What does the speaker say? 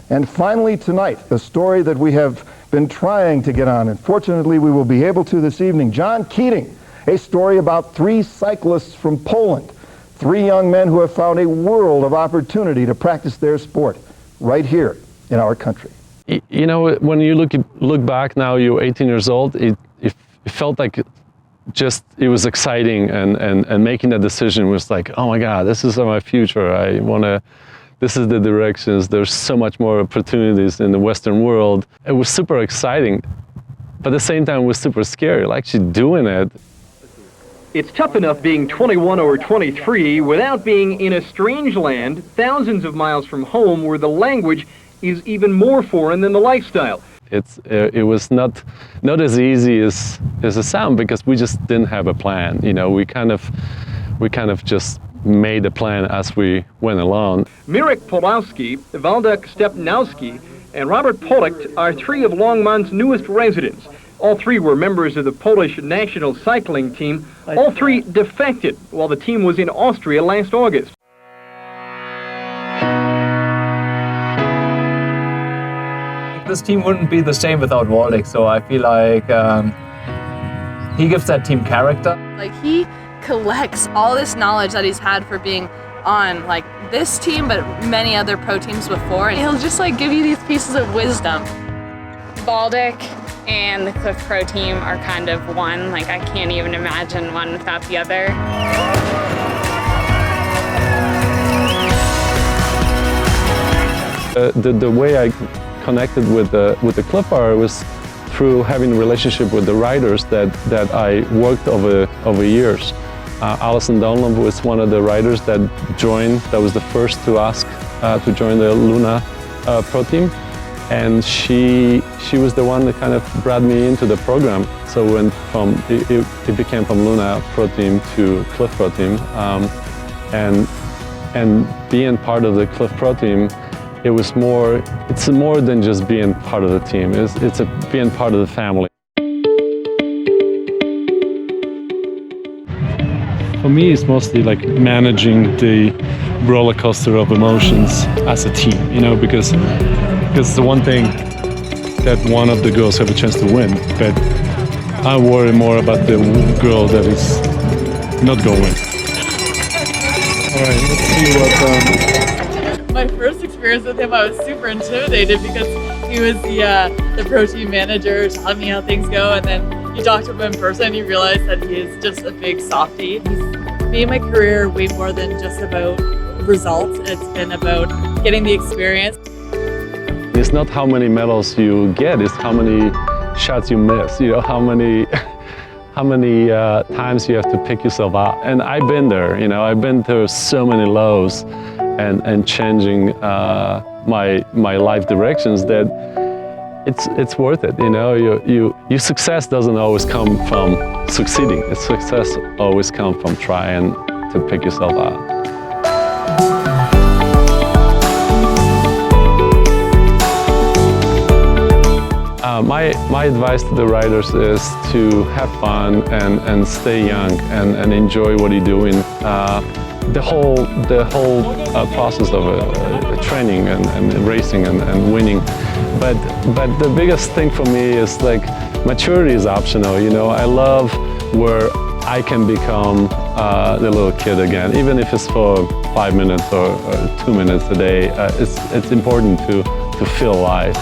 And finally tonight, a story that we have been trying to get on, and fortunately we will be able to this evening. John Keating, a story about 3 cyclists from Poland, 3 young men who have found a world of opportunity to practice their sport right here in our country. You know, when you look back now, you're 18 years old, it felt like it was exciting, and making that decision was like, oh my God, this is my future. This is the directions. There's so much more opportunities in the Western world. It was super exciting, but at the same time it was super scary, like actually doing it. It's tough enough being 21 or 23 without being in a strange land, thousands of miles from home, where the language is even more foreign than the lifestyle. It was not as easy as it sounds, because we just didn't have a plan. You know, we kind of just made a plan as we went along. Mirek Podolski, Waldek Stepniowski, and Robert Polak are 3 of Longmont's newest residents. All 3 were members of the Polish national cycling team. All 3 defected while the team was in Austria last August. This team wouldn't be the same without Waldek, so I feel like he gives that team character. Like, he collects all this knowledge that he's had for being on like this team, but many other pro teams before, and he'll just like give you these pieces of wisdom. Waldek and the Clif Pro Team are kind of one. Like, I can't even imagine one without the other. The way I connected with the Clif Bar was through having a relationship with the riders that I worked over years. Alison Dunlop was one of the riders that joined, that was the first to ask to join the Luna Pro Team. And she was the one that kind of brought me into the program. So it became from Luna Pro Team to Clif Pro Team. And being part of the Clif Pro Team, it's more than just being part of the team. It's being part of the family. For me, it's mostly like managing the roller coaster of emotions as a team, you know, because it's the one thing that one of the girls have a chance to win, but I worry more about the girl that is not going to win. All right, let's see what... My first experience with him, I was super intimidated because he was the pro team manager telling me how things go, and then you talk to him in person and you realize that he is just a big softie. He's made my career way more than just about results. It's been about getting the experience. It's not how many medals you get, it's how many shots you miss, you know, how many times you have to pick yourself out. And I've been there, you know, I've been through so many lows and changing my life directions that it's worth it, you know. Your success doesn't always come from succeeding. Success always comes from trying to pick yourself out. My advice to the riders is to have fun and stay young and enjoy what you're doing. The whole process of training and racing and winning. But the biggest thing for me is like maturity is optional. You know, I love where I can become the little kid again, even if it's for 5 minutes or 2 minutes a day. It's important to feel alive.